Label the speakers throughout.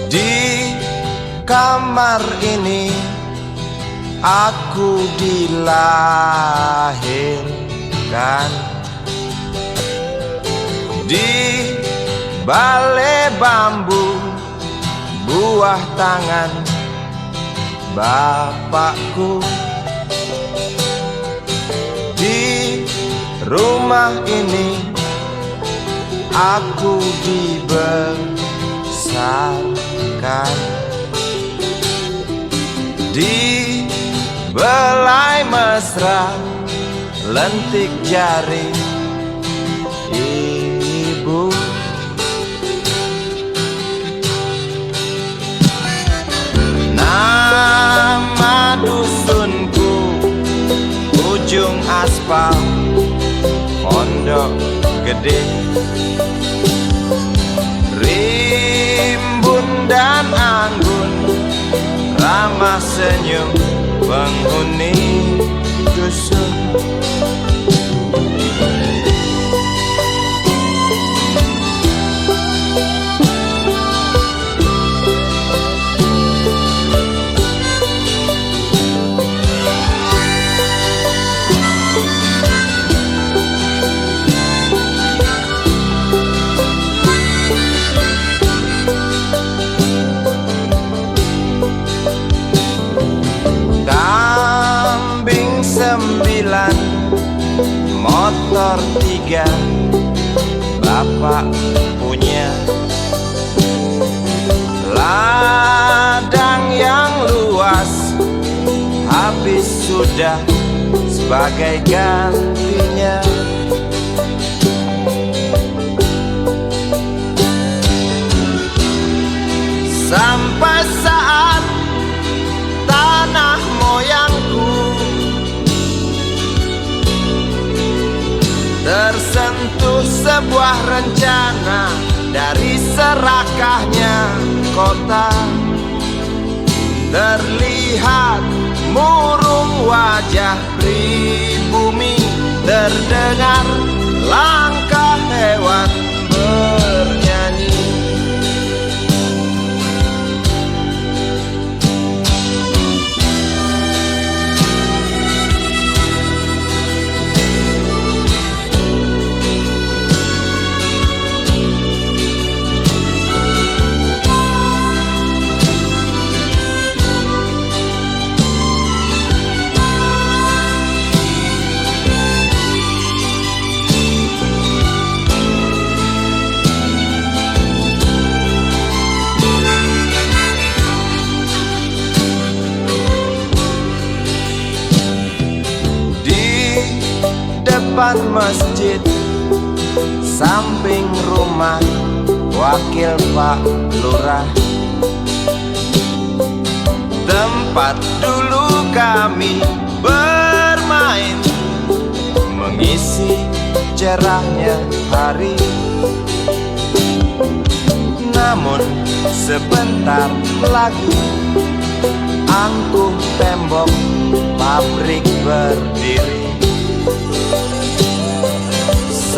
Speaker 1: Di kamar ini aku dilahirkan, di balai bambu buah tangan bapakku. Di rumah ini aku dibesarkan, di belai mesra lentik jari ibu. Nama dusunku ujung aspal Pondok Gede. Rimbun dan anggun ramah senyum penghuni dusun. Kambing 9, motor 3, bapak punya. Ladang yang luas habis sudah sebagai gantinya. Sampai saat tanah moyangku tersentuh sebuah rencana dari serakahnya kota. Terlihat murung wajah pribumi, terdengar langkah hewan bernyanyi. Depan masjid samping rumah wakil Pak Lurah, tempat dulu kami bermain mengisi cerahnya hari. Namun sebentar lagi angkuh tembok pabrik berdiri.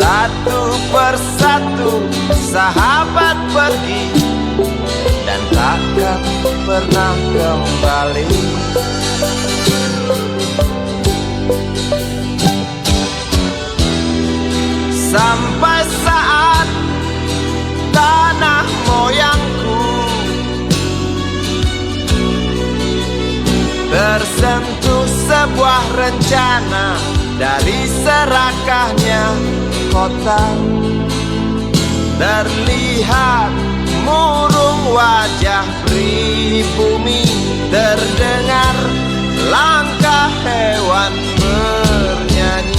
Speaker 1: Satu persatu sahabat pergi dan takkan pernah kembali. Sampai saat tanah moyangku tersentuh sebuah rencana dari serakahnya kota. Terlihat murung wajah pribumi, terdengar langkah hewan bernyanyi.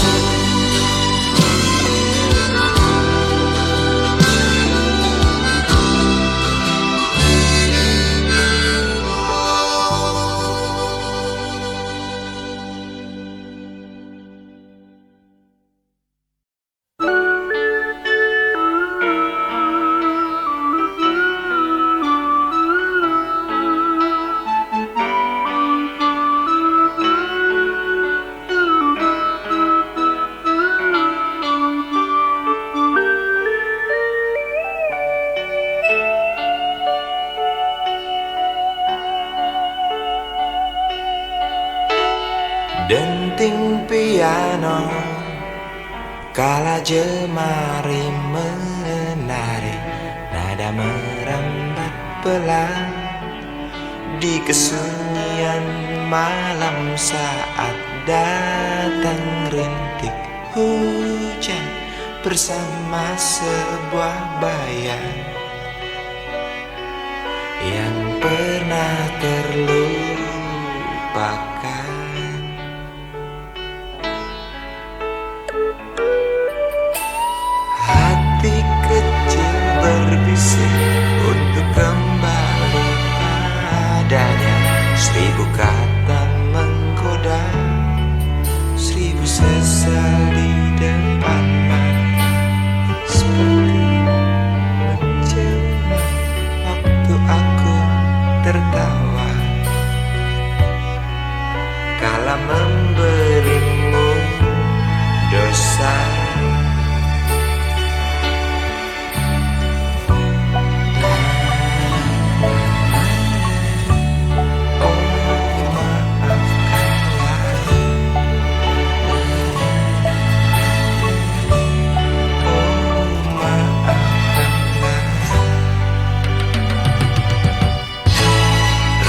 Speaker 1: rinting piano kala jemari menari, nada merambat pelan di kesunyian malam saat datang rintik hujan bersama sebuah bayang yang pernah terlupakan. Hati kecil berbisik untuk kembali padanya. 1000 kata menggoda, 1000 sesal di depan mata, seperti menjelma waktu aku tertawa kala memberimu dosa.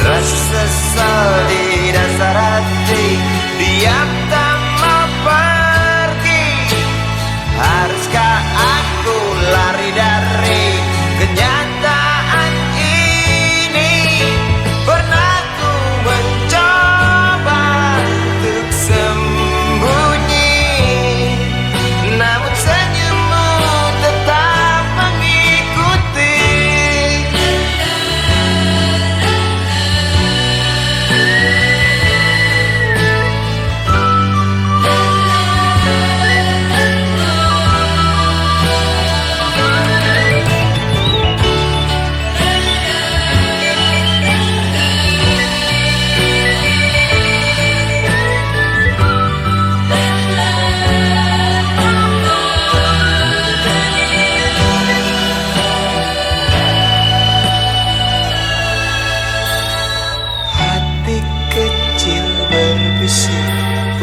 Speaker 1: Rasa sesal di dasar hati, diam tak mau pergi. Haruskah aku lari dari kenyataan ini? Pernah ku mencoba untuk sembunyi, namun senyummu tetap mengikuti.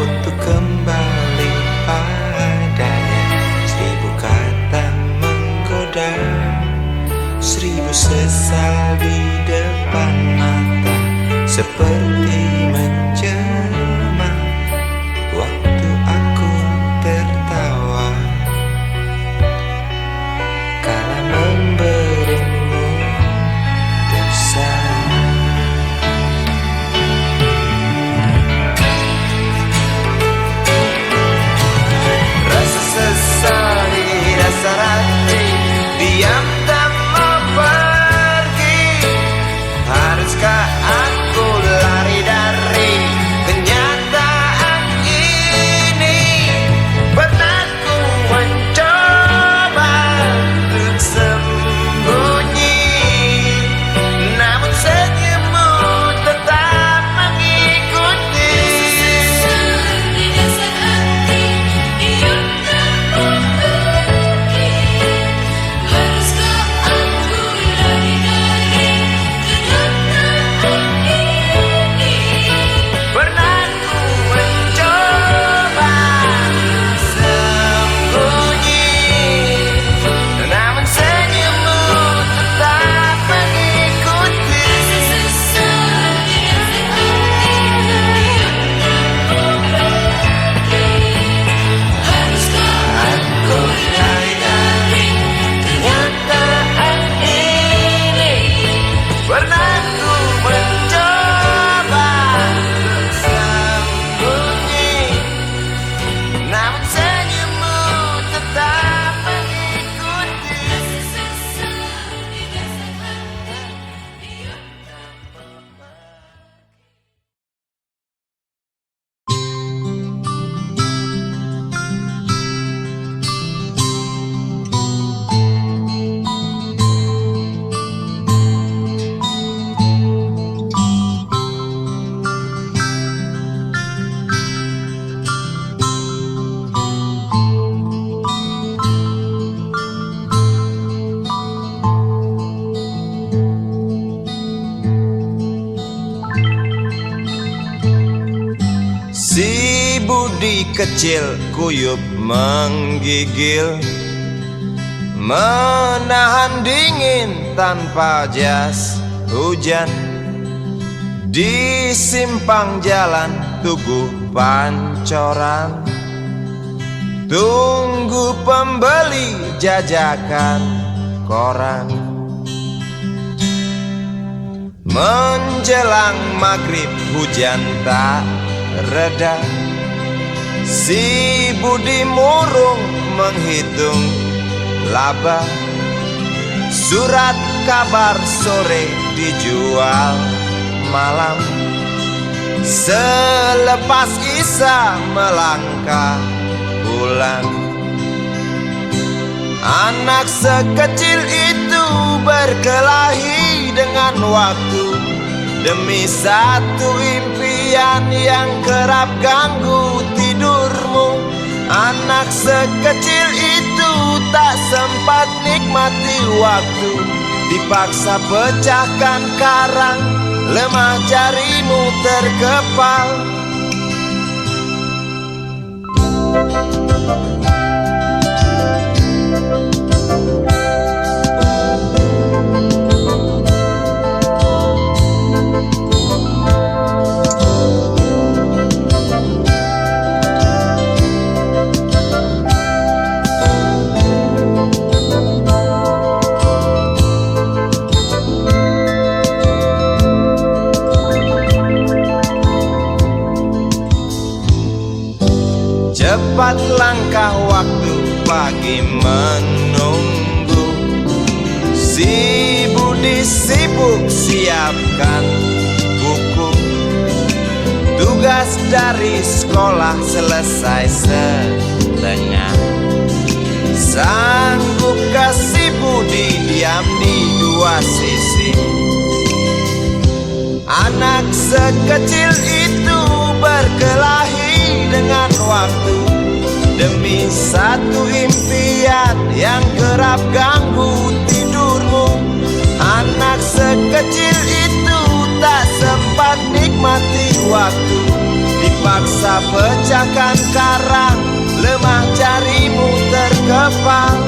Speaker 1: Untuk kembali padanya, 1000 kata menggoda, 1000 sesal di depan mata, seperti menjelma waktu aku tertawa kala memberimu dosa. Diam tak mau pergi. Haruskah aku lari dari budi kecil kuyup menggigil, menahan dingin tanpa jas hujan. Di simpang jalan Tugu Pancoran, tunggu pembeli jajakan koran. Menjelang maghrib hujan tak reda, si budi murung menghitung laba. Surat kabar sore dijual malam, selepas Isya melangkah pulang. Anak sekecil itu berkelahi dengan waktu demi satu impian yang kerap ganggu tidurmu. Anak sekecil itu tak sempat nikmati waktu, dipaksa pecahkan karang, lemah jarimu terkepal. Cepat langkah waktu pagi menunggu, si budi sibuk siapkan buku. Tugas dari sekolah selesai setengah, sanggupkah si budi diam di dua sisi? Anak sekecil itu berkelahi dengan waktu demi satu impian yang kerap ganggu tidurmu. Anak sekecil itu tak sempat nikmati waktu, dipaksa pecahkan karang, lemah jarimu terkepal.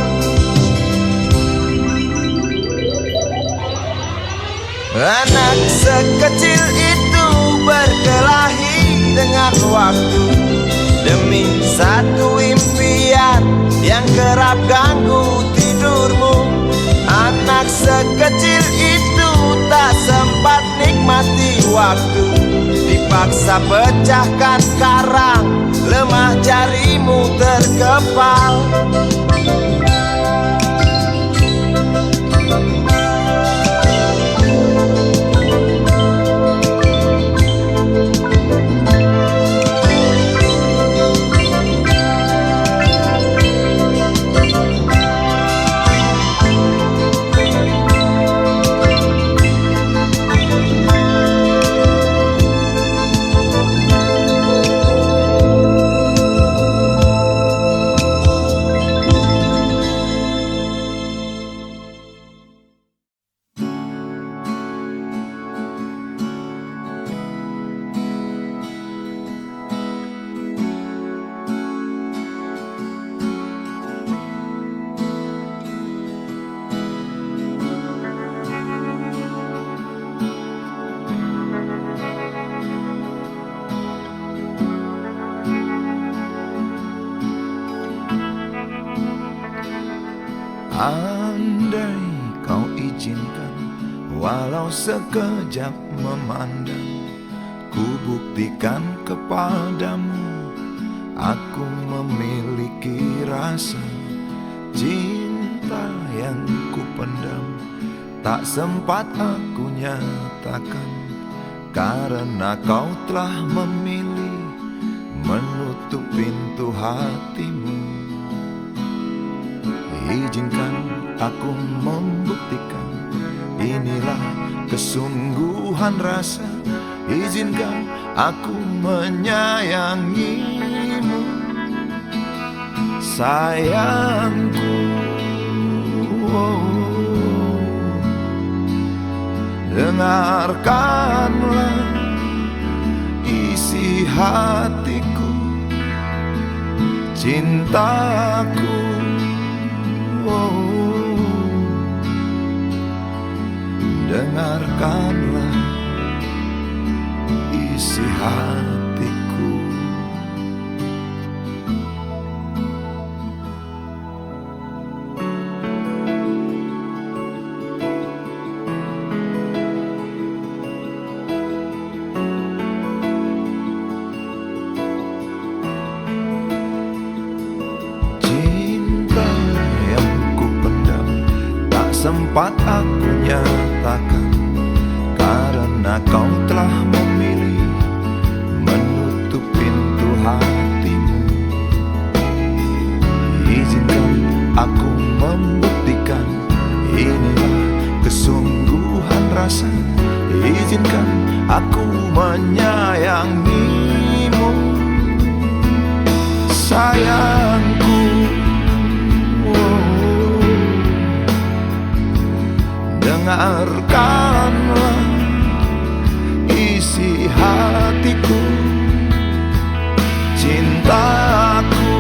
Speaker 1: Anak sekecil itu berkelahi dengan waktu demi satu impian yang kerap ganggu tidurmu. Anak sekecil itu tak sempat nikmati waktu, dipaksa pecahkan karang, lemah jarimu terkepal.
Speaker 2: Andai kau izinkan, walau sekejap memandang, ku buktikan kepadamu, aku memiliki rasa cinta yang ku pendam. Tak sempat aku nyatakan, karena kau telah memilih menutup pintu hatimu. Izinkan aku membuktikan, inilah kesungguhan rasa. Izinkan aku menyayangimu, sayangku. Dengarkanlah isi hatiku, cintaku. Oh, dengarkanlah isi hatiku. Cinta yang ku pendam tak sempat aku nyatakan, karena kau telah memilih menutup pintu hatimu. Izinkan aku membuktikan, inilah kesungguhan rasa. Izinkan aku menyayangimu, sayangku. Oh, dengarkanlah isi hatiku, cintaku.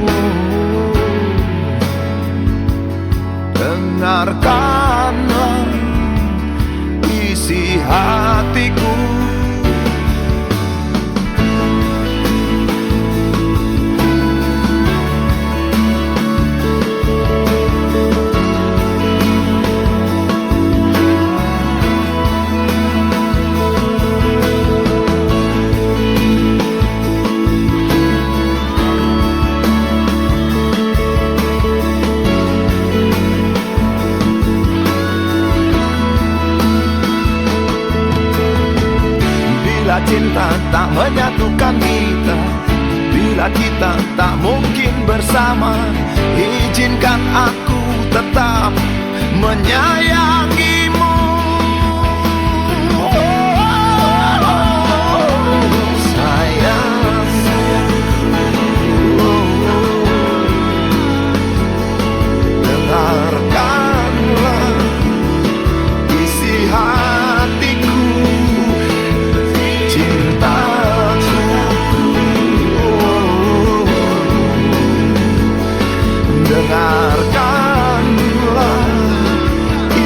Speaker 2: Oh, dengarkanlah isi hatiku. Bila cinta tak menyatukan kita, bila kita tak mungkin bersama, izinkan aku tetap menyayangimu. Sayang, dengarkanlah isi hatiku, cintaku. Dengarkanlah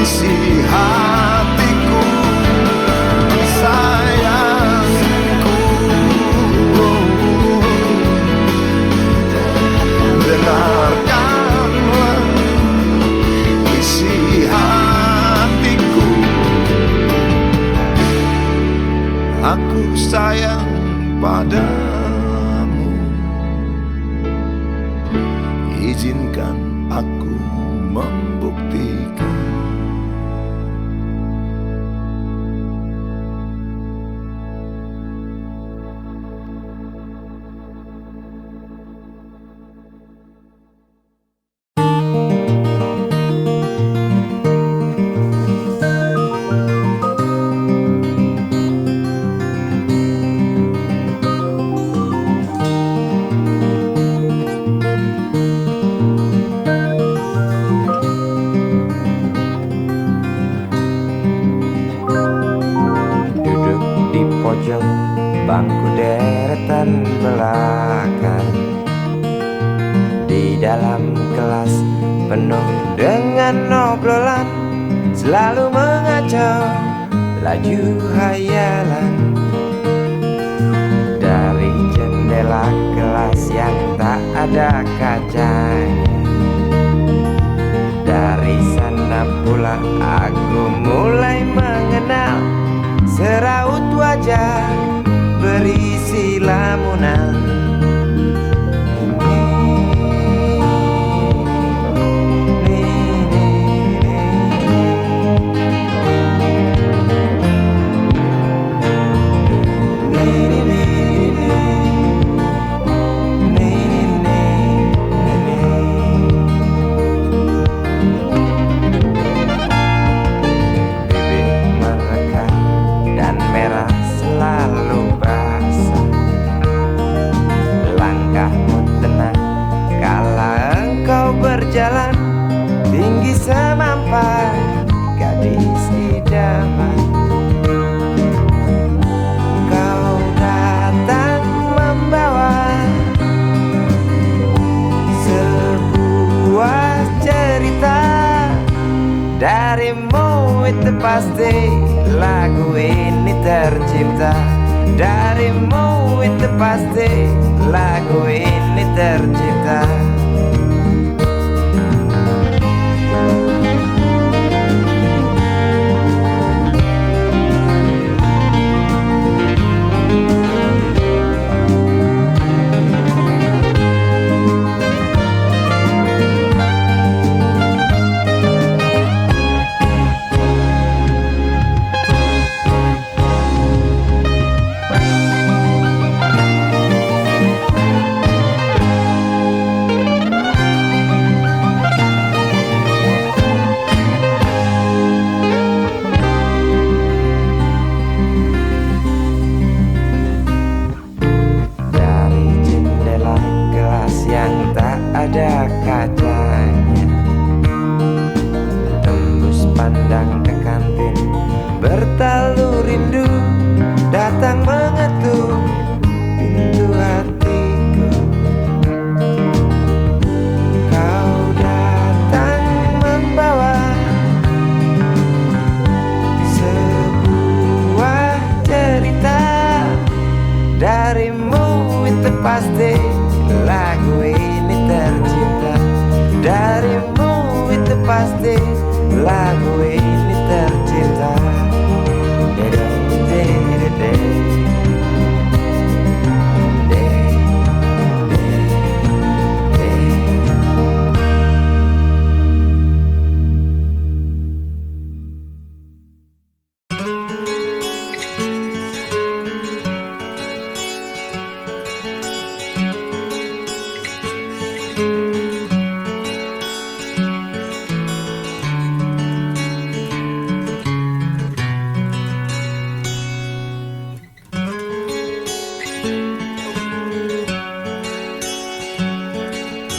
Speaker 2: isi hatiku, sayangku. Dengarkanlah isi hatiku. Aku sayang padamu, izinkan aku membuktikan.
Speaker 3: Pojok bangku deretan belakang, di dalam kelas penuh dengan obrolan, selalu mengacau laju hayalan. Dari jendela kelas yang tak ada kacanya, dari sana pula aku mulai mengenal seraut wajah berisi lamunan. pasti lagu ini tercipta darimu, itu pasti lagu ini tercipta. Ada kacanya, tembus pandang ke kantin, bertalu rindu datang mengetuk pintu hatiku. Kau datang membawa sebuah cerita darimu, itu pasti lagu ini tercipta darimu, itu pasti lagu ini tercipta.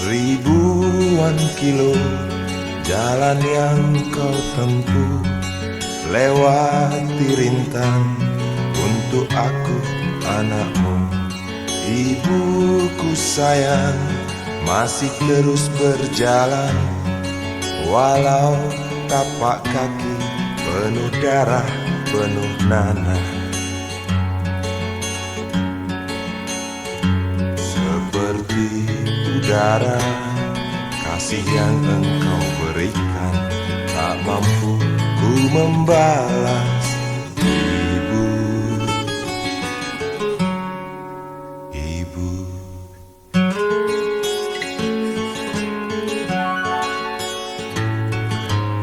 Speaker 2: Ribuan kilo jalan yang kau tempuh, lewati rintang untuk aku anakmu. Ibuku sayang, masih terus berjalan, walau tapak kaki penuh darah, penuh nanah. Seperti udara, kasih yang engkau berikan tak mampu ku membalas. Ibu, ibu,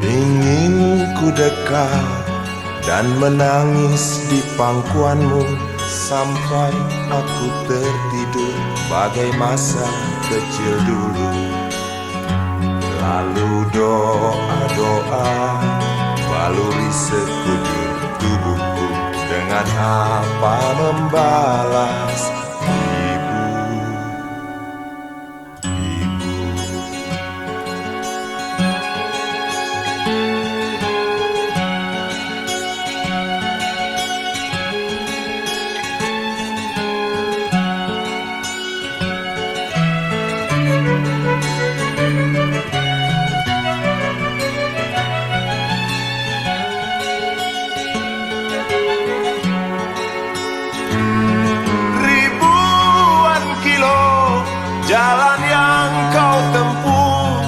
Speaker 2: ingin ku dekat dan menangis di pangkuanmu sampai aku tertidur bagai masa kecil dulu. Lalu doa-doa baluri sekujur tubuhku, dengan apa membalas. Ibu, ibu, jalan yang kau tempuh,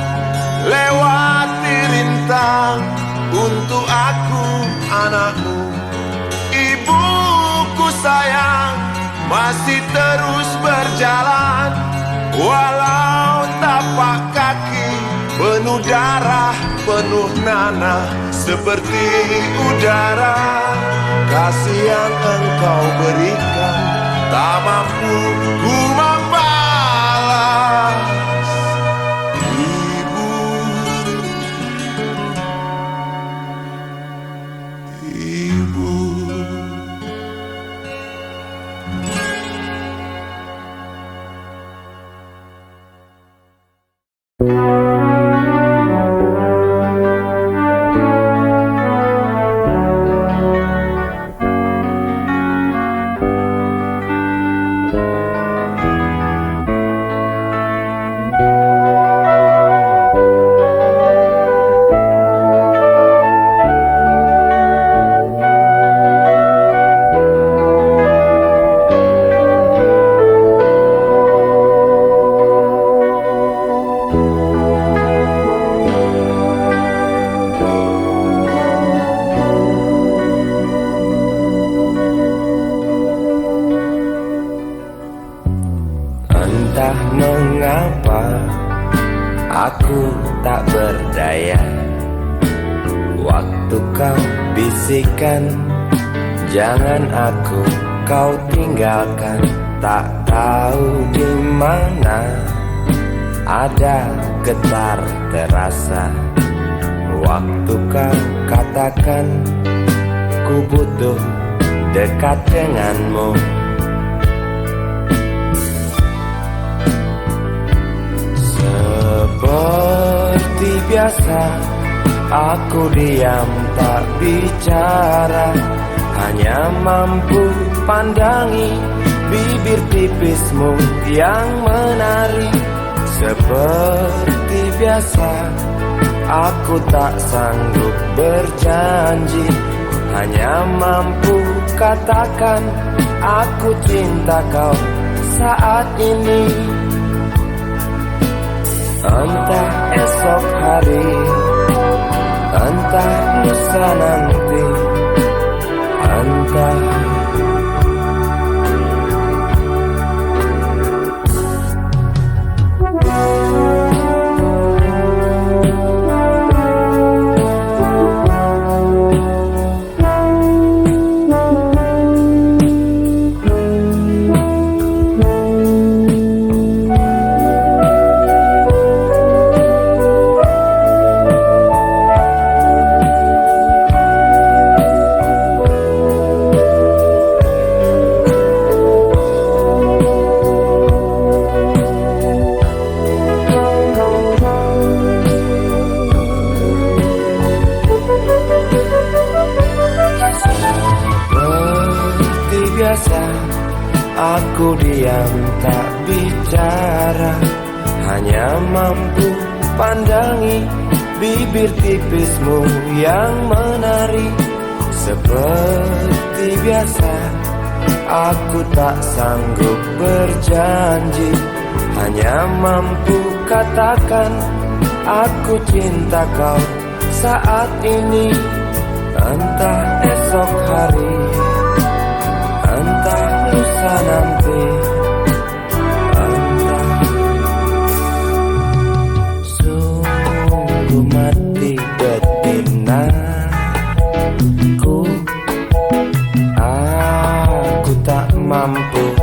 Speaker 2: lewati rintang untuk aku anakmu. Ibuku sayang, masih terus berjalan, walau tapak kaki penuh darah, penuh nanah. Seperti udara, kasih yang engkau berikan tak mampu ku membalas. Ibu, ibu,
Speaker 3: tak berdaya. Waktu kau bisikan, jangan aku kau tinggalkan. Tak tahu di mana ada getar terasa. Waktu kau katakan ku butuh dekat denganmu. Seperti biasa aku diam tak bicara, hanya mampu pandangi bibir tipismu yang menari. Seperti biasa aku tak sanggup berjanji, hanya mampu katakan aku cinta kau saat ini. Entah esok hari, entah lusa nanti, entah aku diam tak bicara, hanya mampu pandangi bibir tipismu yang menari. Seperti biasa aku tak sanggup berjanji, hanya mampu katakan aku cinta kau saat ini. Entah esok hari, entah lusa nanti, entah. Sungguh mati betinaku, aku tak mampu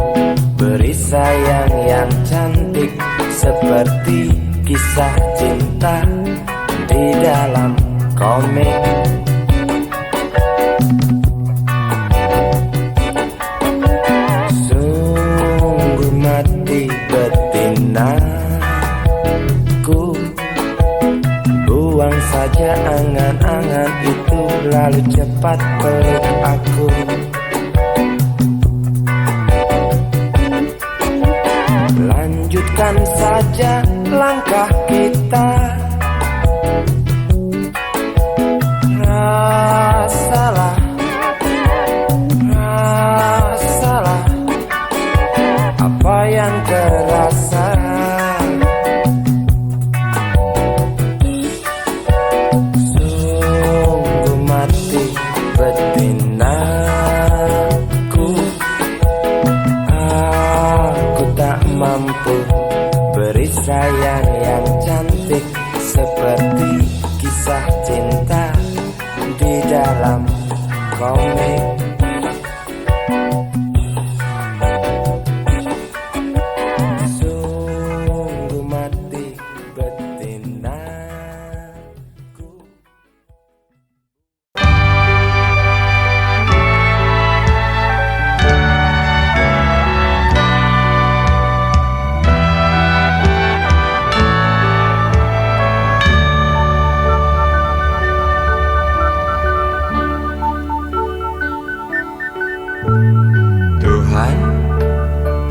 Speaker 3: beri sayang yang cantik seperti kisah cinta di dalam komik. Betinaku, buang saja angan-angan itu, lalu cepat peluk aku. Lanjutkan saja langkah kita, rasalah apa yang terasa. Sungguh mati betinaku, aku tak mampu beri sayang yang cantik seperti kisah cinta di dalam komik.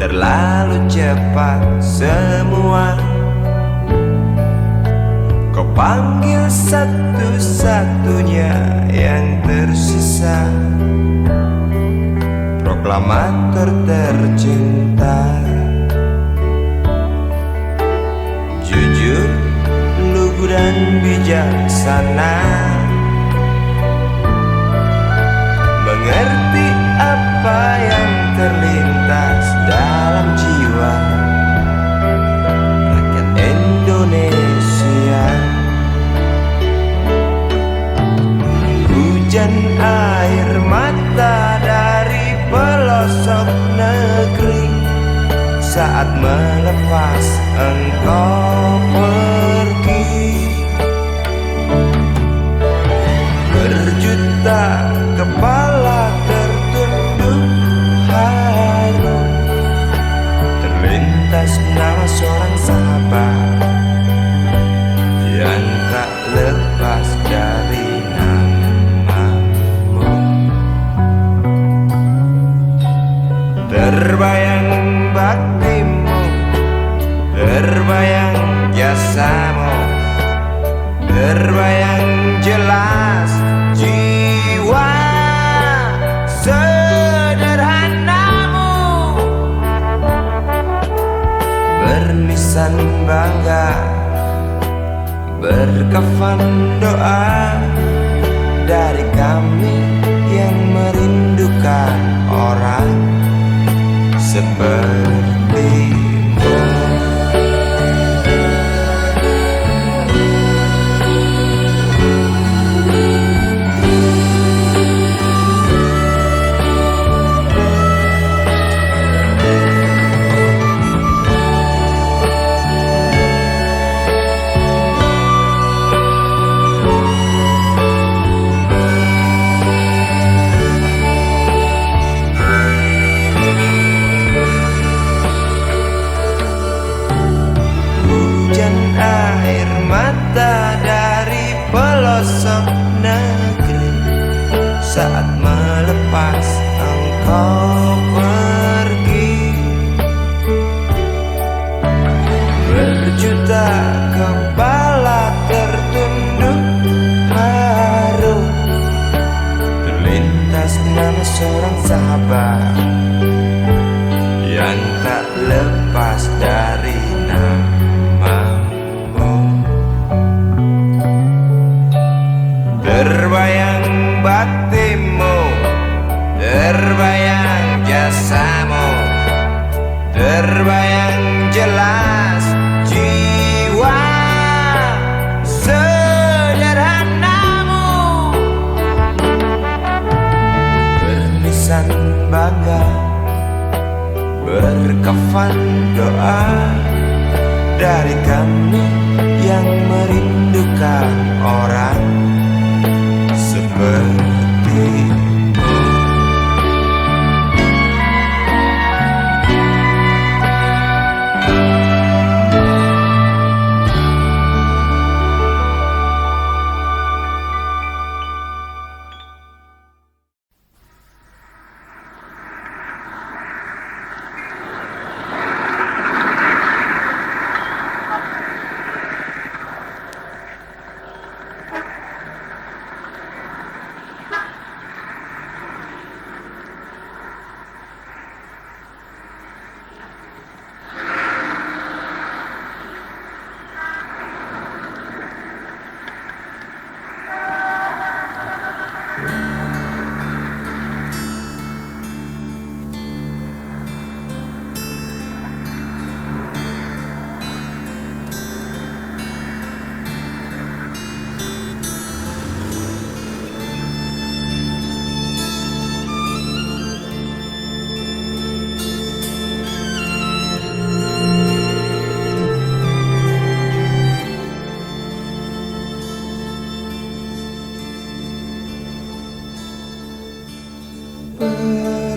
Speaker 3: Terlalu cepat semua, kau panggil satu-satunya yang tersisa, proklamator tercinta. Jujur, lugu dan bijaksana, mengerti apa yang terlintas dalam jiwa rakyat Indonesia. air mata dari pelosok negeri saat melepas engkau pergi. Berjuta kepala tertunduk haru, terlintas nama seorang sahabat yang tak lepas dari namamu. Terbayang baktimu, terbayang jasamu, terbayang jelas jiwa sederhanamu, berlisan bangga, berkafan doa dari kami yang merindukan orang sepertimu. Air mata dari pelosok negeri saat melepas engkau pergi. Berjuta kepala tertunduk haru, terlintas nama seorang sahabat yang tak lepas dari namamu. Terbayang baktimu, terbayang jasamu, terbayang jelas jiwa sederhanamu, berlisan bangga, berkafan doa dari kami yang merindukan orang sepertimu.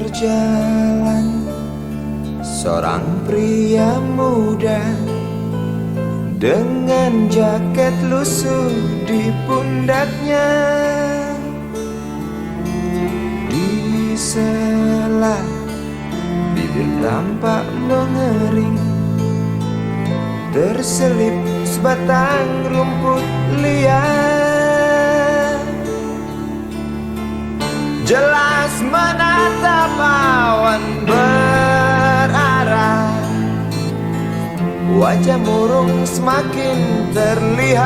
Speaker 3: Berjalan seorang pria muda dengan jaket lusuh di pundaknya. Di sela bibir tampak mengering, terselip sebatang rumput liar. Jelas menatap awan berarah, wajah murung semakin terlihat.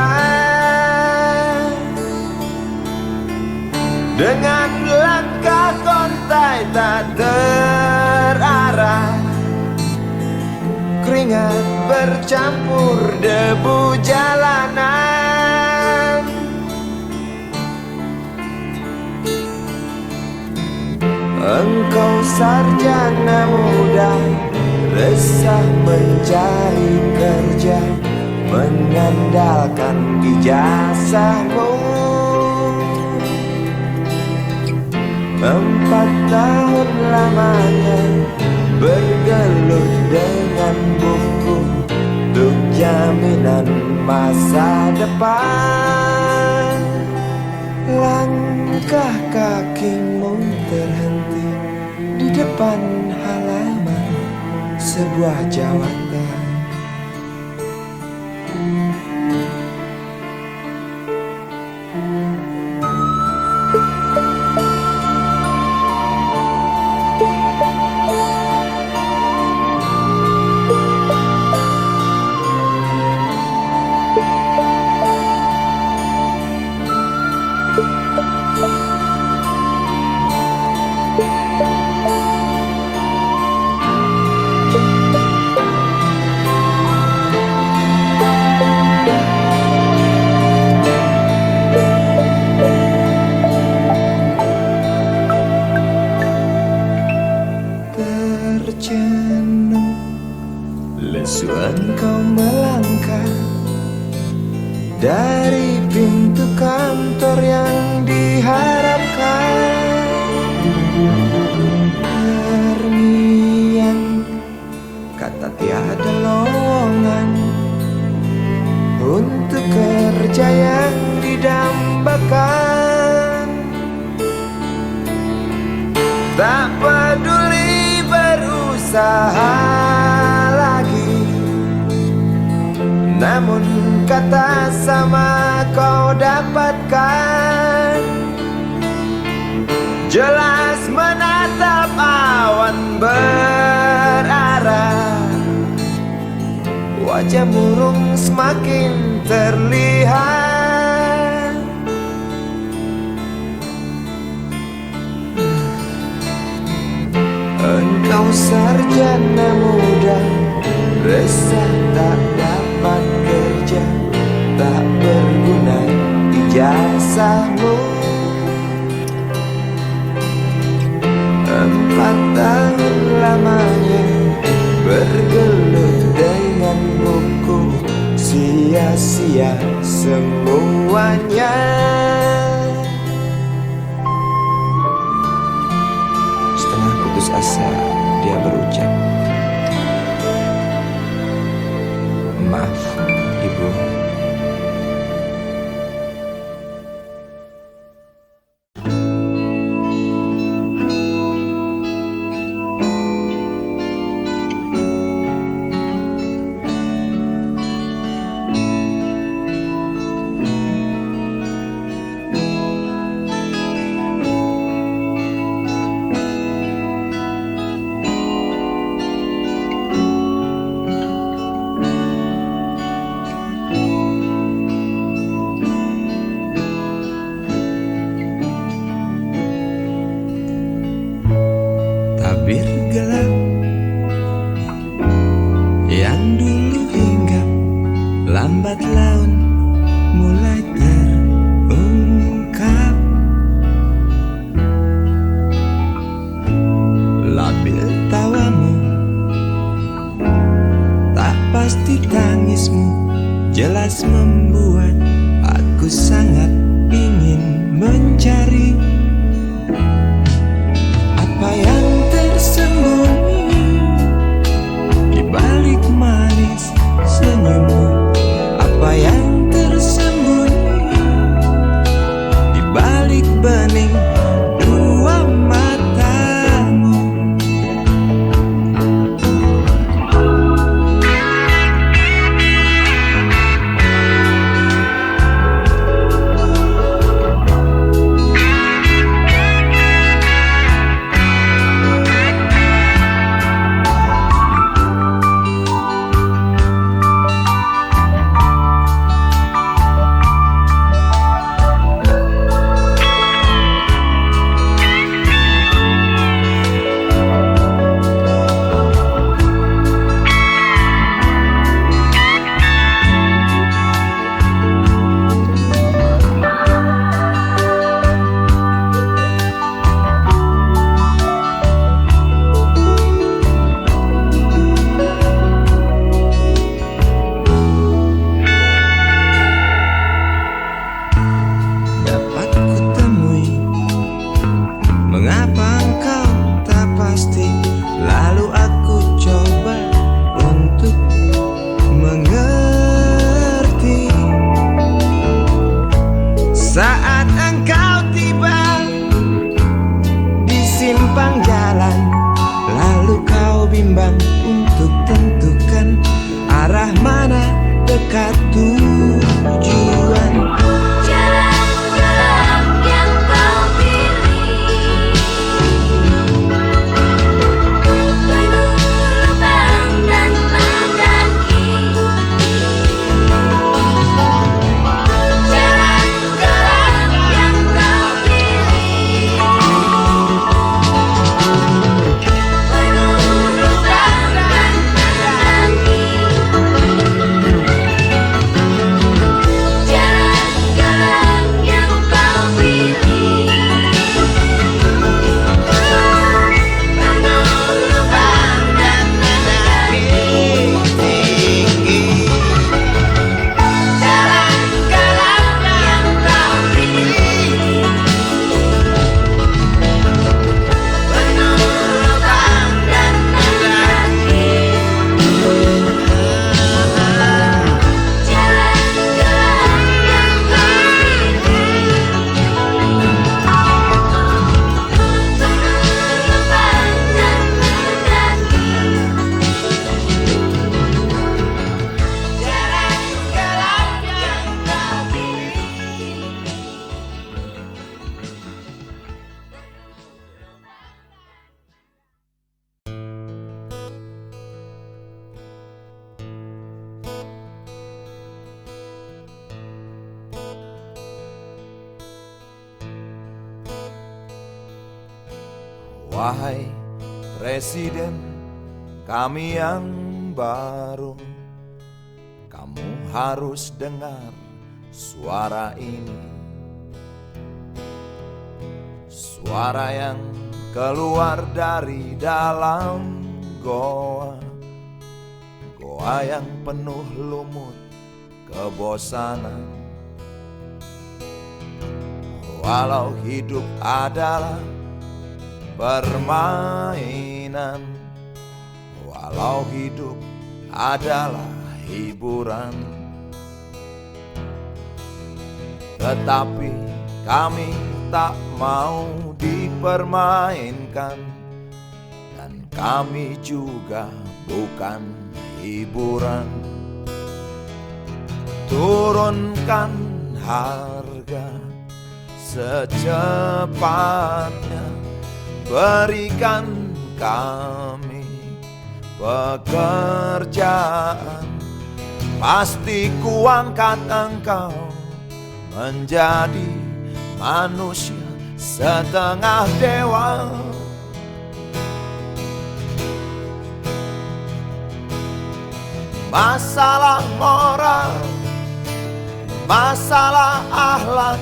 Speaker 3: Dengan langkah kontai tak terarah, keringat bercampur debu jalanan. Engkau sarjana muda, resah mencari kerja, mengandalkan ijazahmu. 4 tahun lamanya bergelut dengan buku untuk jaminan masa depan. Langkah kakimu terhenti di depan halaman sebuah jawatan. Terjenuh, lesu engkau melangkah dari pintu kantor yang diharapkan. Terngiang kata tiada lowongan untuk kerja yang didambakan. Tak peduli berusaha lagi, namun kata sama kau dapatkan. Jelas menatap awan berarah, wajah murung semakin terlihat. Engkau sarjana muda, resah tak dapat kerja, tak berguna ijazahmu. 4 tahun lamanya bergelut dengan buku, sia-sia semuanya. Setengah putus asa dia berucap, "Maaf, Ibu." Tabir gelap yang dulu hinggap, lambat laun mulai terungkap. Labil tawamu, tak pasti tangismu, jelas membuat aku sangat ingin mencari apa yang tersembunyi di balik manis senyummu. Apa yang tersembunyi di balik bening dua matamu. simpang jalan, lalu kau bimbang untuk tentukan arah mana dekat tujuan.
Speaker 4: Jalan gelap yang kau pilih, penuh lubang dan mendaki. Jalan gelap yang kau pilih, penuh lubang dan mendaki. Jalan gelap yang kau pilih, penuh lubang dan mendaki. Jalan gelap yang kau pilih, penuh lubang dan mendaki. Jalan gelap yang kau pilih, penuh lubang dan mendaki. Jalan gelap yang kau
Speaker 1: Wahai Presiden kami yang baru, kamu harus dengar suara ini. Suara yang keluar dari dalam goa, goa yang penuh lumut kebosanan. Walau hidup adalah permainan, walau hidup adalah hiburan, tetapi kami tak mau dipermainkan, dan kami juga bukan hiburan. Turunkan harga secepatnya, berikan kami pekerjaan, pasti kuangkat engkau menjadi manusia setengah dewa. Masalah moral, masalah akhlak,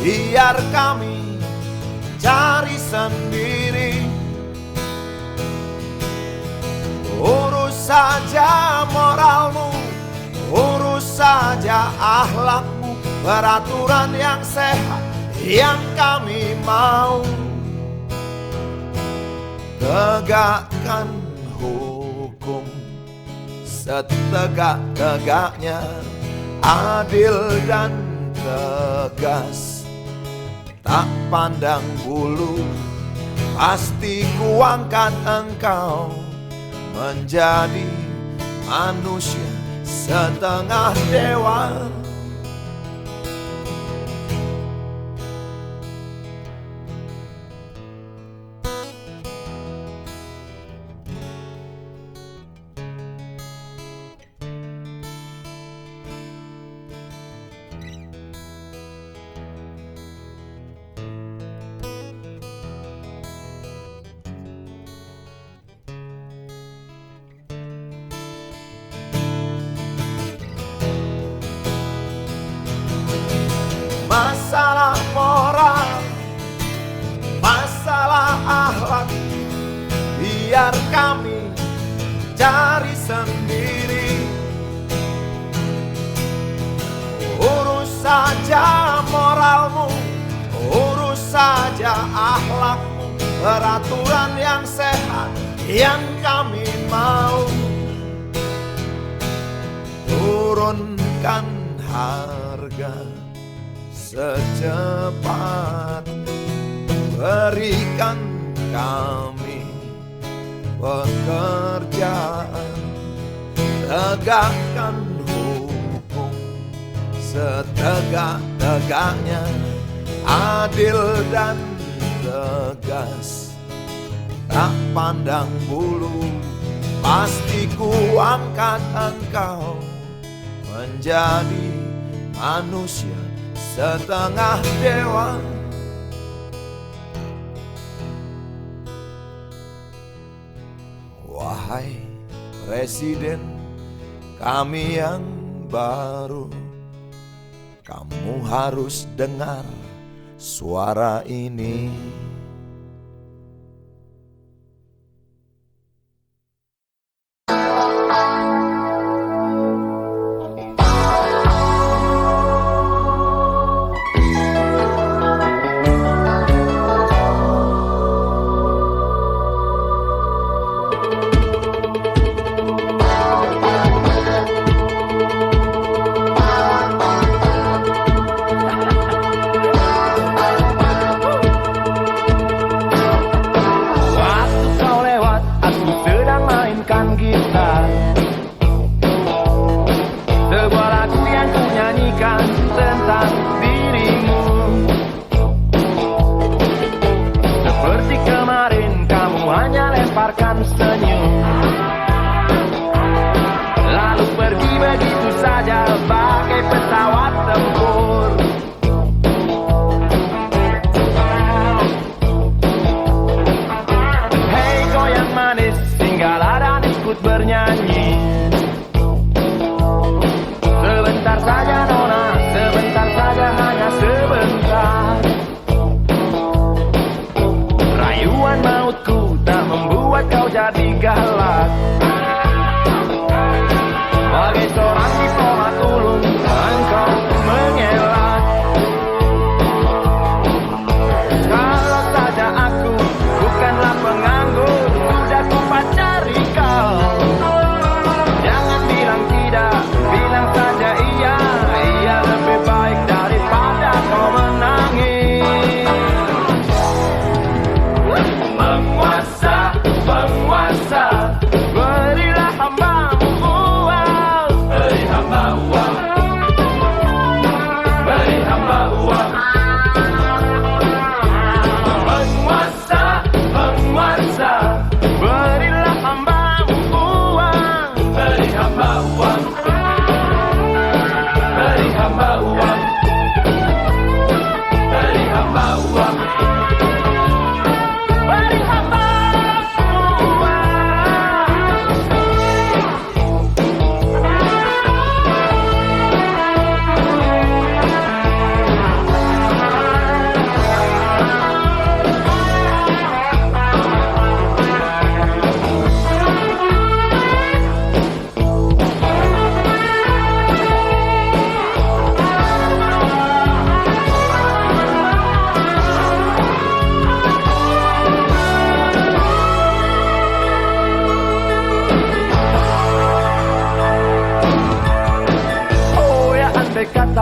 Speaker 1: biar kami cari sendiri. Urus saja moralmu, urus saja akhlakmu, peraturan yang sehat yang kami mau. Tegakkan hukum setegak-tegaknya, adil dan tegas, tak pandang bulu, pasti kuangkat engkau menjadi manusia setengah dewa. Masalah moral, masalah akhlak, biar kami cari sendiri. Urus saja moralmu, urus saja akhlakmu, peraturan yang sehat yang kami mau. Turunkan harga secepat, berikan kami pekerjaan, tegakkan hukum setegak-tegaknya, adil dan tegas, tak pandang bulu. Pasti ku angkat engkau menjadi manusia setengah dewa. Wahai Presiden kami yang baru, kamu harus dengar suara ini.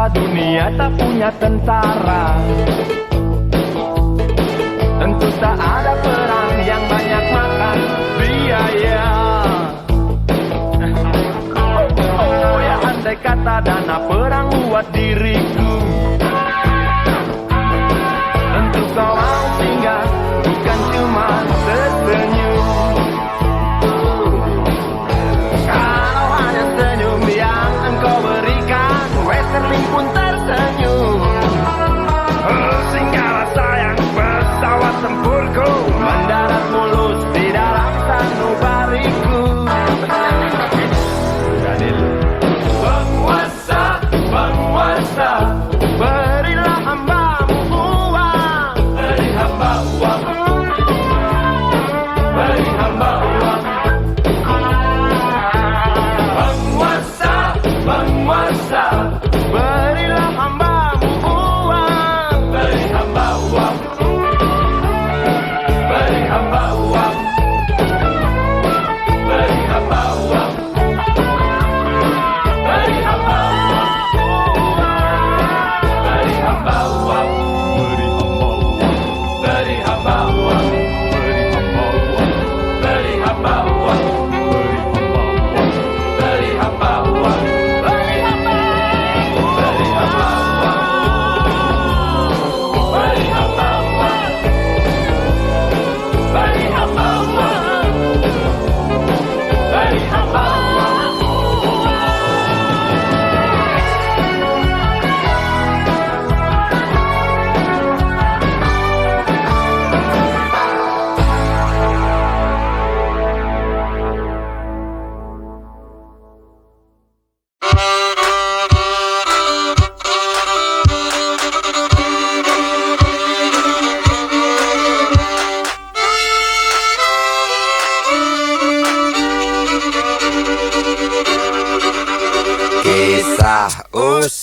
Speaker 5: Dunia tak punya tentara, tentu tak ada perang yang banyak makan biaya. Oh ya, andai kata dana perang buat diriku, tentu kau mau tinggal, bukan cuma tersenyum. Kalau hanya senyum yang engkau berikan, Westerling pun tersenyum. Singgahlah sayang, pesawat tempurku mendarat mulus di dalam sanubariku. Penguasa, penguasa, berilah hambamu uang, beri hamba uang,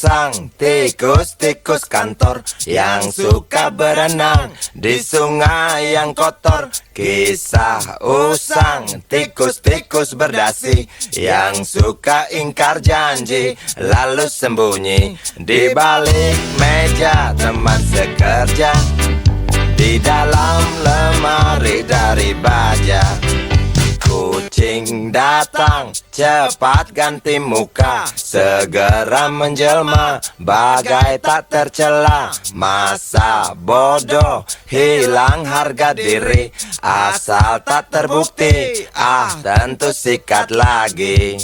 Speaker 1: usang, tikus-tikus kantor yang suka berenang di sungai yang kotor. Kisah usang, tikus-tikus berdasi yang suka ingkar janji lalu sembunyi di balik meja teman sekerja, di dalam lemari dari baja. Kucing datang, cepat ganti muka, segera menjelma, bagai tak tercela. Masa bodoh, hilang harga diri, asal tak terbukti, tentu sikat lagi.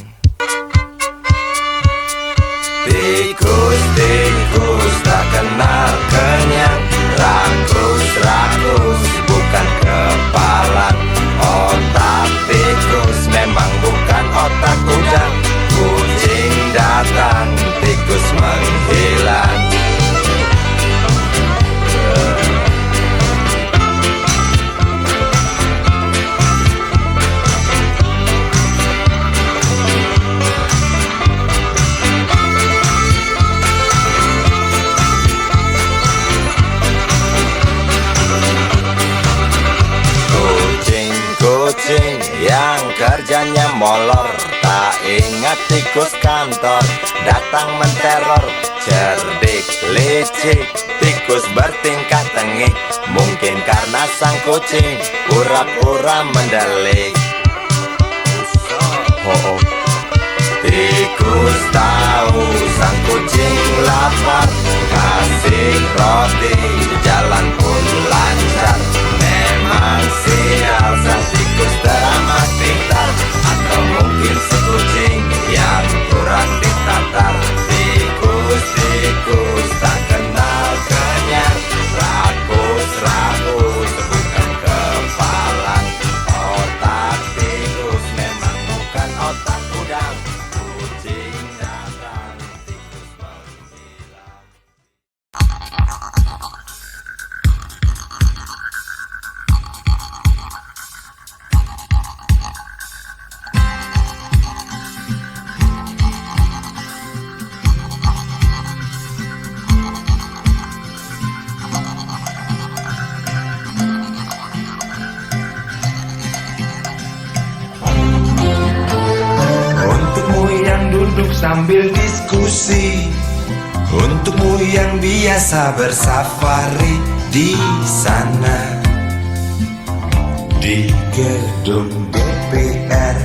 Speaker 1: Tikus-tikus tak kenal kenyang, rakus-rakus bukan kepalan. Otak tikus memang bukan otak udang. Kucing datang, tikus menghilang. Kucing yang kerjanya molor, tak ingat tikus kantor, datang menteror. Cerdik, licik, tikus bertingkah tengik, mungkin karena sang kucing pura-pura mendelik. Tikus tahu sang kucing lapar, kasih roti, jalan pun lancar. Memang sial sang tikus teramat pintar, atau mungkin si kucing yang kurang ditatar. Tikus-tikus tak kenal kenyang, rakus-rakus bukan kepalan. Otak tikus memang bukan otak udang. Kucing datang, tikus menghilang.
Speaker 3: Untukmu yang duduk sambil diskusi, untukmu yang biasa bersafari di sana, di gedung DPR.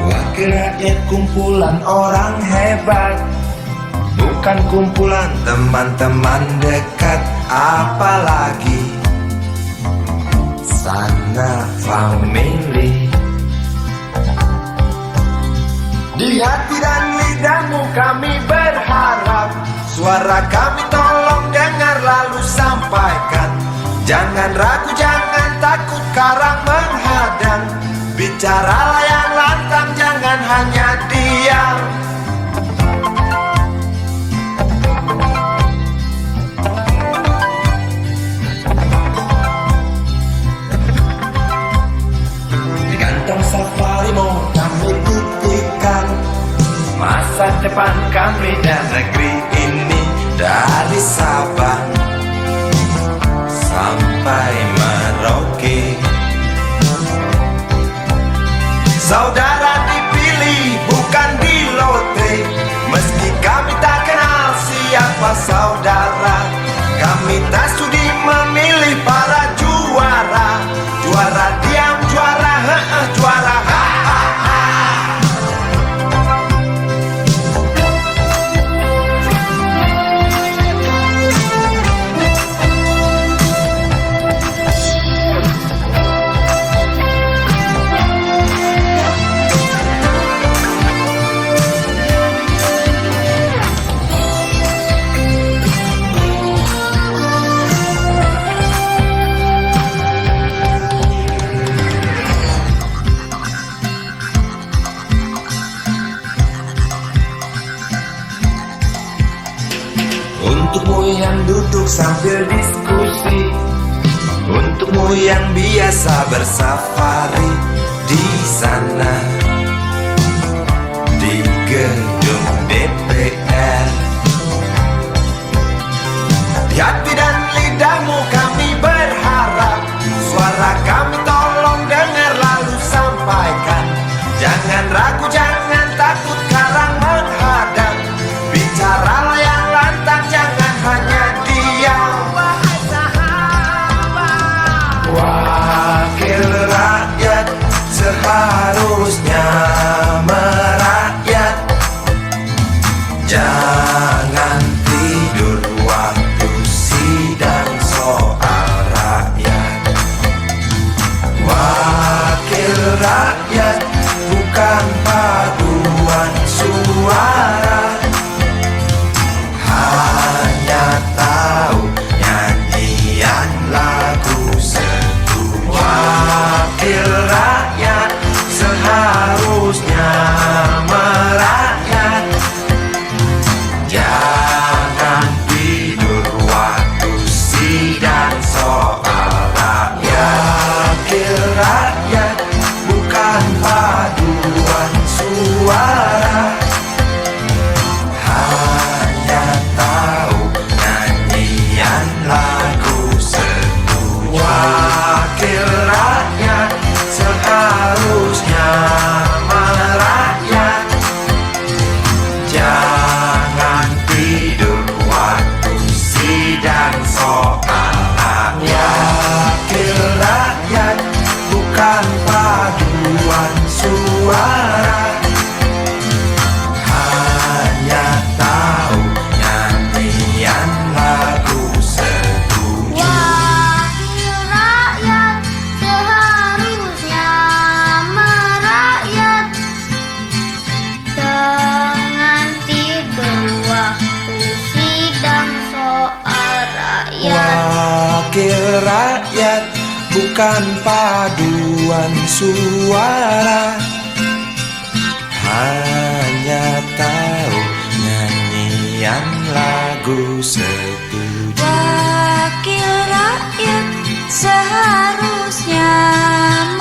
Speaker 3: Wakil rakyat kumpulan orang hebat, bukan kumpulan teman-teman dekat. Apalagi sana family. Di hati dan lidahmu kami berharap, suara kami tolong dengar lalu sampaikan. Jangan ragu, jangan takut karang menghadang, bicaralah yang lantang, jangan hanya diam. Di kantong safarimu kami titipkan masa depan kami dan negeri ini, dari Sabang sampai Merauke. Saudara dipilih bukan di lotre, meski kami tak kenal siapa saudara. Kami tak sudi memilih para juara, juara diam, juara juara Untukmu yang duduk sambil diskusi, untukmu yang biasa bersafari di sana, di gedung
Speaker 1: DPR. Di hati dan lidahmu kami berharap, suara kami tolong dengar lalu sampaikan. Jangan ragu, jangan takut karang menghadap. Bicaralah yang lantang, jangan hanya diam. Wahai sahabat, wakil rakyat seharusnya merakyat. Jangan tidur waktu sidang soal rakyat. Wakil rakyat bukan paduan suara, hanya tahu nyanyian lagu setuju. Wakil rakyat seharusnya merakyat. Jangan tidur waktu sidang soal rakyat. Wakil rakyat bukan paduan suara, hanya tahu nyanyian lagu setuju. Wakil rakyat seharusnya merakyat. Jangan tidur waktu sidang soal rakyat. Wakil rakyat bukan paduan suara, hanya tahu nyanyian lagu setuju.
Speaker 4: Wakil rakyat seharusnya merakyat. Jangan tidur waktu sidang soal rakyat.
Speaker 1: Wakil rakyat bukan paduan suara, hanya tahu nyanyian lagu setuju.
Speaker 4: Wakil rakyat seharusnya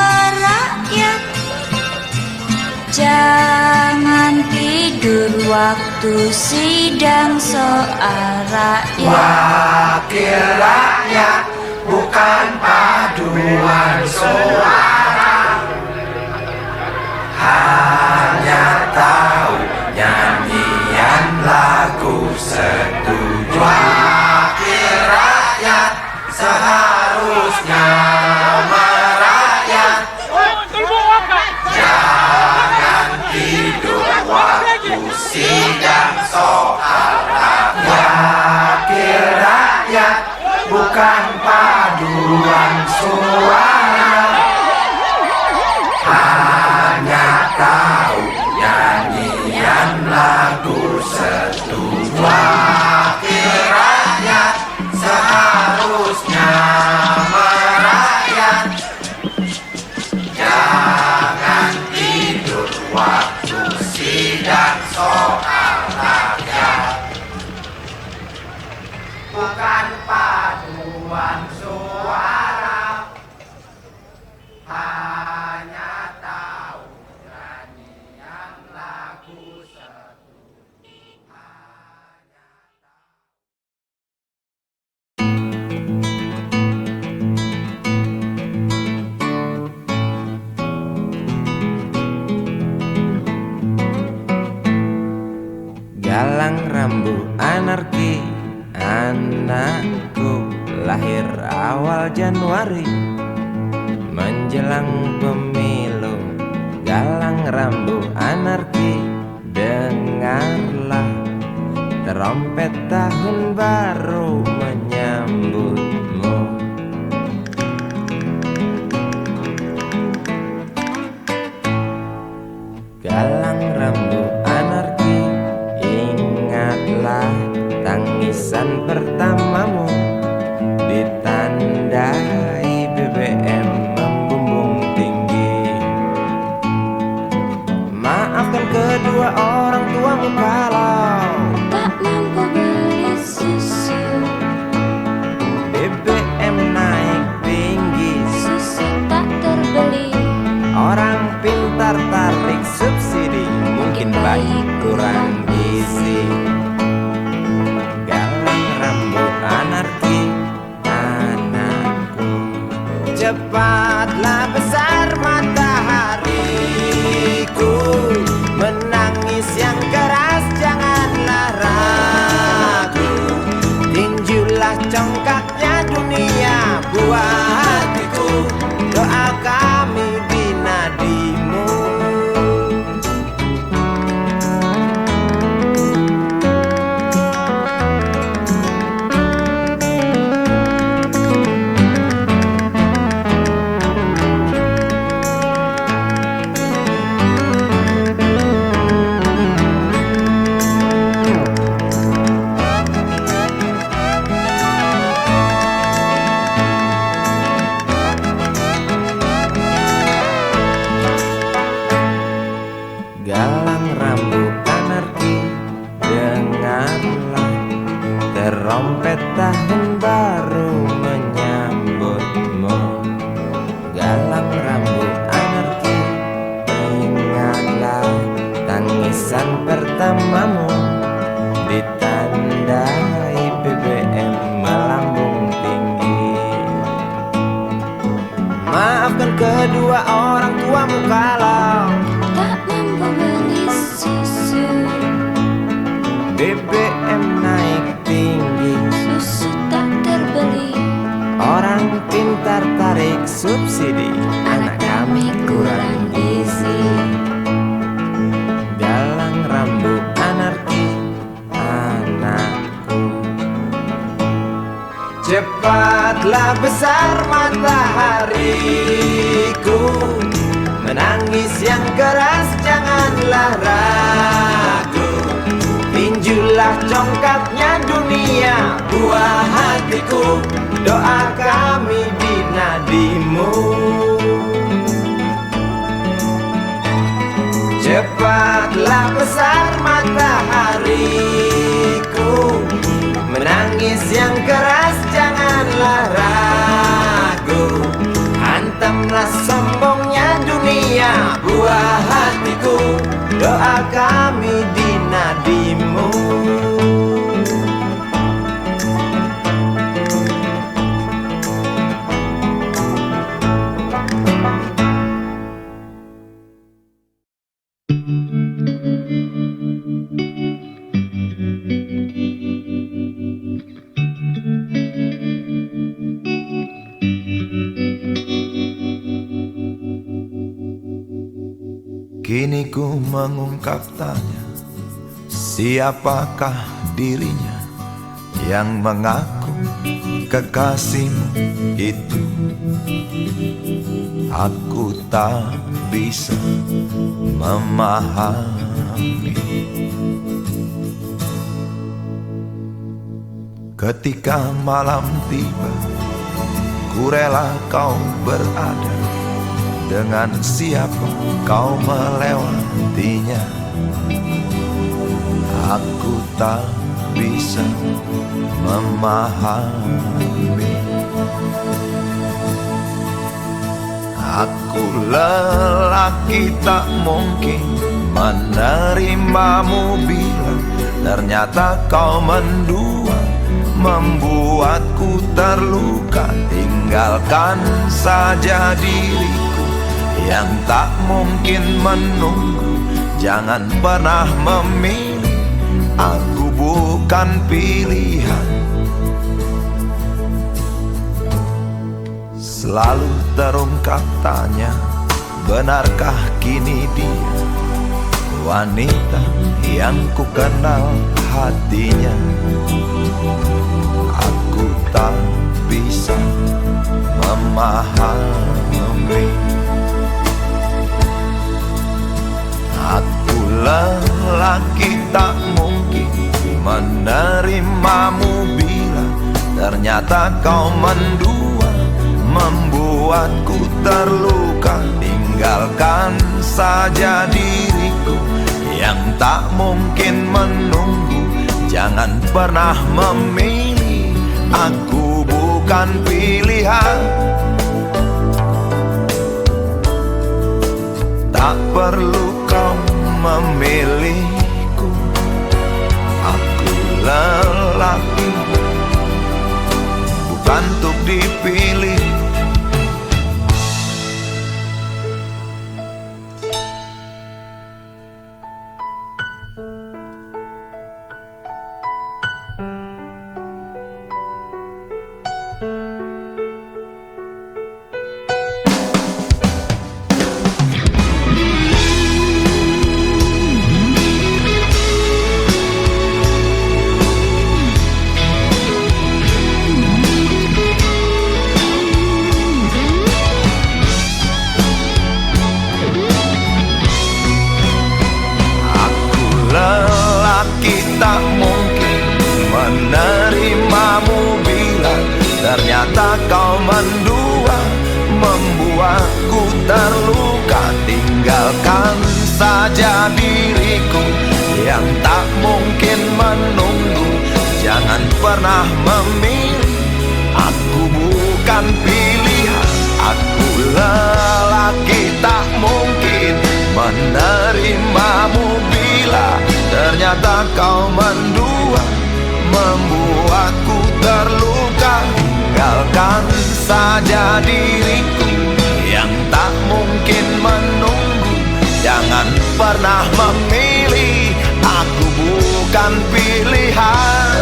Speaker 4: merakyat. Jangan tidur waktu sidang soal rakyat.
Speaker 1: Wakil rakyat bukan paduan suara, hanya tahu nyanyian lagu setuju. Wakil rakyat seharusnya merakyat. Jangan tidur waktu sidang soal rakyat. Wakil rakyat bukan paduan suara, hanya tahu nyanyian lagu setuju. Wakil rakyat seharusnya merakyat. Jangan tidur waktu sidang soal rakyat. Bukan paduan suara, hanya tahu nyanyian lagu setuju.
Speaker 3: Galang rambu anarki, anakku lahir awal Januari menjelang pemilu. Galang rambu anarki, dengarlah trompet tahun baru menyambutmu. Galang rambu anarki, ingatlah tangisan pertamamu ditandai BBM membumbung tinggi. Maafkan kedua orang tuamu kalau
Speaker 4: Tak mampu beli susu.
Speaker 1: Cepatlah besar matahariku, menangis yang keras janganlah ragu. Tinjulah congkaknya dunia buah hatiku, doa kami di nadimu. Galang rambut anarki, dengarlah terompet tahun baru menyambutmu. Galang rambut anarki, ingatlah tangisan pertamamu, ditandai BBM melambung tinggi. Maafkan kedua orang tuamu kalau
Speaker 4: tak mampu beli susu,
Speaker 1: BBM naik tinggi,
Speaker 4: susu tak terbeli.
Speaker 1: orang pintar tarik subsidi, anak kami kurang gizi. Galang rambut anarki, anakku. Cepatlah besar matahariku, menangis yang keras janganlah ragu. Tinjulah congkaknya dunia buah hatiku, doa kami di nadimu. Cepatlah besar matahariku, menangis yang keras janganlah ragu. Hantamlah sombongnya dunia buah hatiku, doa kami di nadimu.
Speaker 2: Kini ku mengungkap tanya, siapakah dirinya yang mengaku kekasihmu itu? Aku tak bisa memahami. Ketika malam tiba, ku rela kau berada. Dengan siapa kau melewatinya? Aku tak bisa memahami. Aku lelaki tak mungkin menerimamu bila ternyata kau mendua, membuatku terluka. Tinggalkan saja diriku yang tak mungkin menunggu. Jangan pernah memilih, aku bukan pilihan. Selalu terungkap tanya, benarkah kini dia wanita yang ku kenal hatinya? Aku tak bisa memahami. Aku lelaki tak mungkin menerimamu bila ternyata kau mendua, membuatku terluka. Tinggalkan saja diriku yang tak mungkin menunggu. Jangan pernah memilih, aku bukan pilihan. Tak perlu kau memilihku, aku lelaki bukan untuk dipilih. mendua, membuatku terluka. Tinggalkan saja diriku yang tak mungkin menunggu. Jangan pernah memilih, aku bukan pilihan. Aku lelaki tak mungkin menerimamu bila ternyata kau mendua, membuatku terluka. Tinggalkan saja diriku yang tak mungkin menunggu. Jangan pernah memilih, aku bukan pilihan.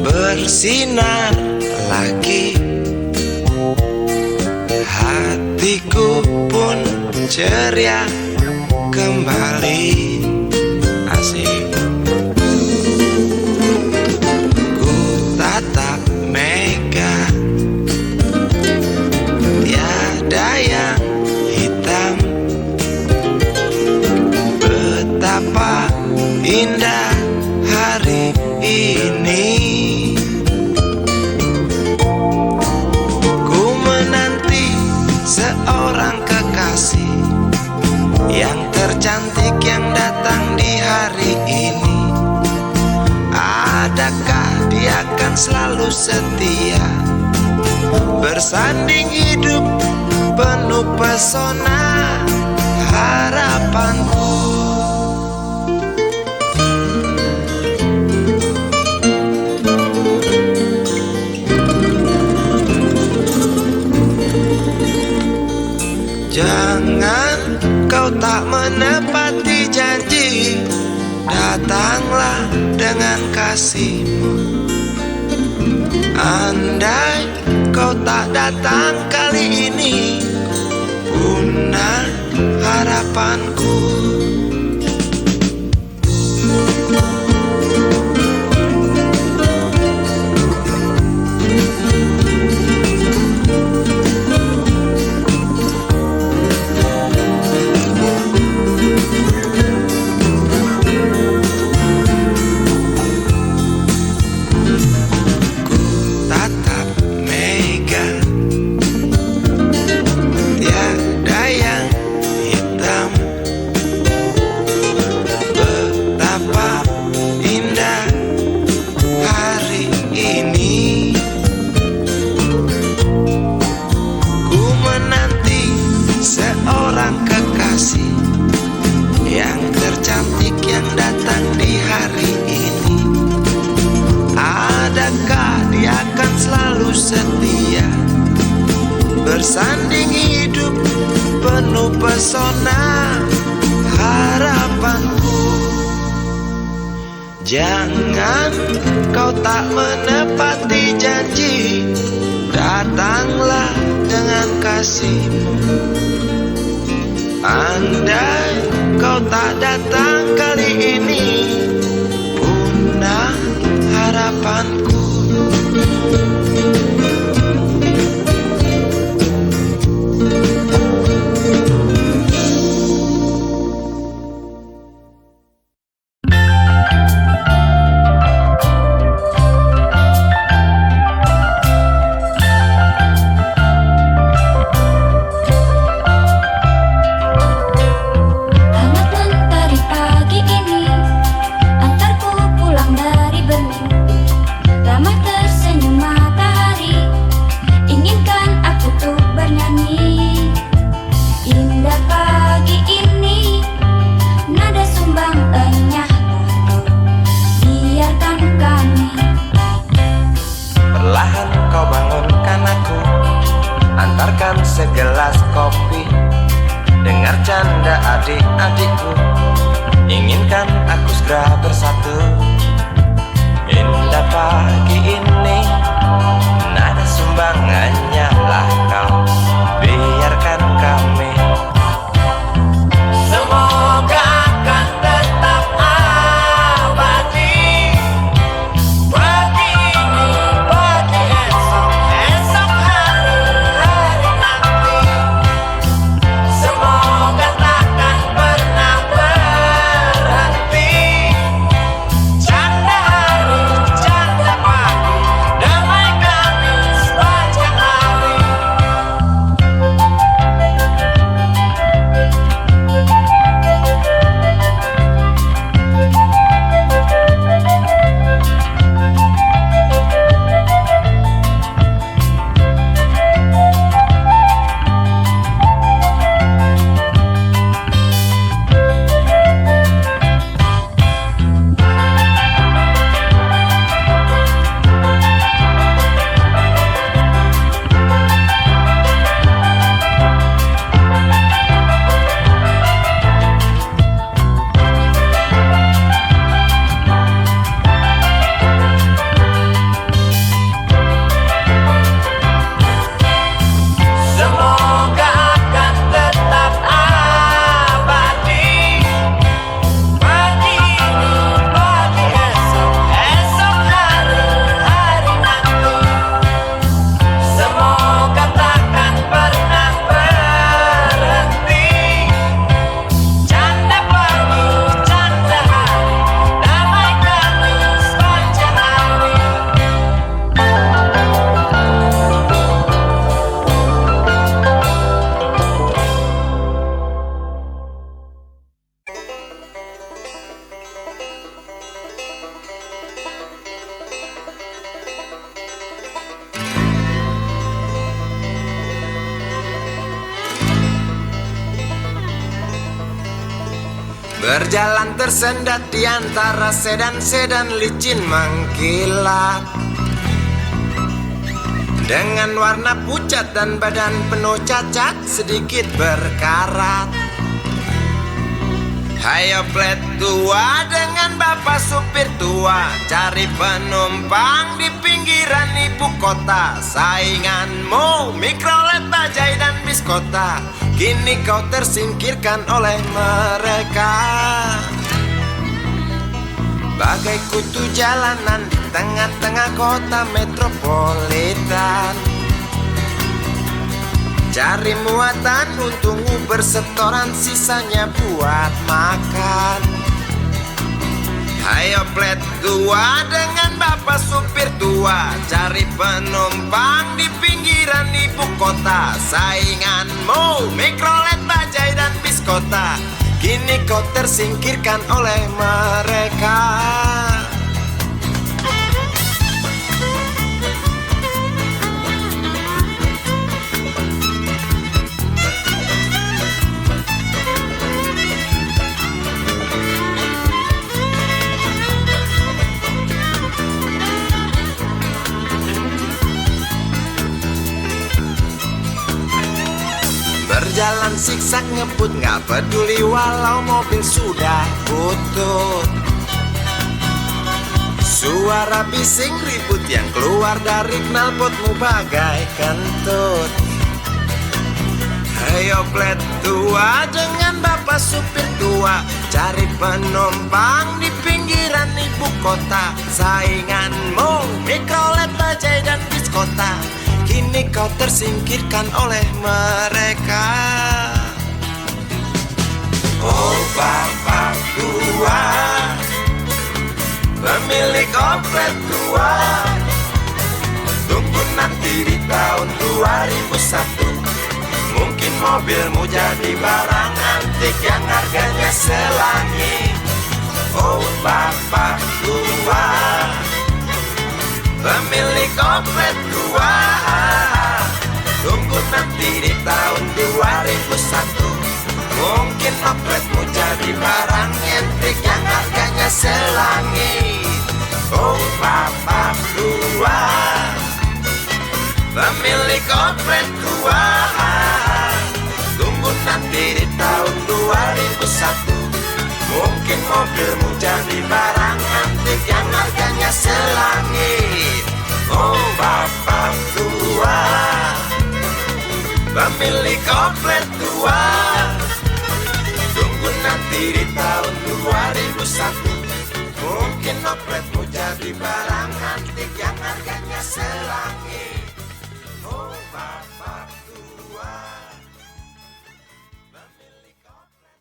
Speaker 3: Bersinar lagi, hatiku pun ceria kembali. Asik. Ku tatap mega, tiada yang hitam. Betapa indah hari ini. Seorang kekasih yang tercantik yang datang di hari ini. Adakah dia akan selalu setia, bersanding hidup penuh pesona harapanku. Jangan kau tak menepati janji, datanglah dengan kasihmu. Andai kau tak datang kali ini, punah harapanku. Setia, bersanding hidup penuh pesona harapanku. Jangan kau tak menepati janji, datanglah dengan kasihmu. Andai kau tak datang kali ini, punah harapanku.
Speaker 4: Antarku pulang dari Bandung, ramai tersenyum mata
Speaker 1: Berjalan tersendat di antara sedan-sedan licin mengkilat, dengan warna pucat dan badan penuh cacat sedikit berkarat. Hayo plet tua dengan bapak supir tua, cari penumpang di pinggiran ibu kota. Sainganmu Mikrolet, Bajai dan Biskota, kini kau tersingkirkan oleh mereka. Bagai kutu jalanan di tengah-tengah kota metropolitan, cari muatan untungmu bersetoran, sisanya buat makan. Hayo plet tua dengan bapak supir tua, cari penumpang di pinggiran ibu kota. Sainganmu Mikrolet, Bajai dan Biskota, kini kau tersingkirkan oleh mereka. Berjalan siksak ngebut, gak peduli walau mobil sudah butut. Suara bising ribut yang keluar dari knalpotmu bagai kentut. Hayo plet tua dengan bapak supir tua, cari penumpang di pinggiran ibu kota. Sainganmu Mikrolet, Bajai dan Biskota, kini kau tersingkirkan oleh mereka. Oh bapak tua, pemilik oplet tua, tunggu nanti di tahun 2001, mungkin mobilmu jadi barang antik yang harganya selangit. Oh bapak tua, pemilik oplet tua, tunggu nanti di tahun 2001, mungkin opletmu jadi barang antik yang harganya selangit. Oh bapak tua, pemilik oplet tua, tunggu nanti di tahun 2001, mungkin mobilmu jadi barang antik yang harganya selangit. Oh bapak tua, pemilik oplet tua, tunggu nanti di tahun 2001, mungkin opletmu jadi barang antik yang harganya selangit. Oh bapak tua, pemilik oplet.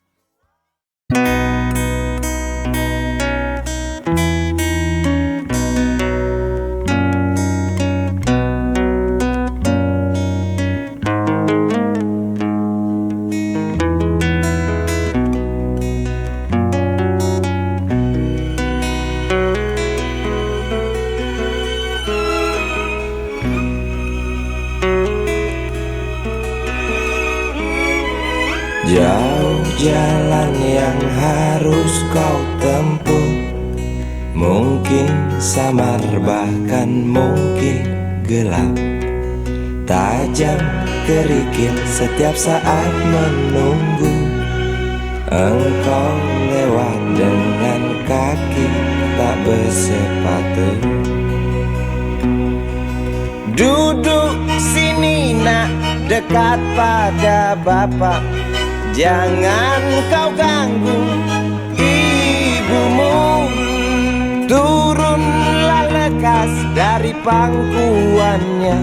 Speaker 3: Jauh jalan yang harus kau tempuh, mungkin samar bahkan mungkin gelap, tajam kerikil setiap saat menunggu. Engkau lewat dengan kaki tak bersepatu. Duduk sini nak, dekat pada bapak, jangan kau ganggu ibumu. Turunlah lekas dari pangkuannya,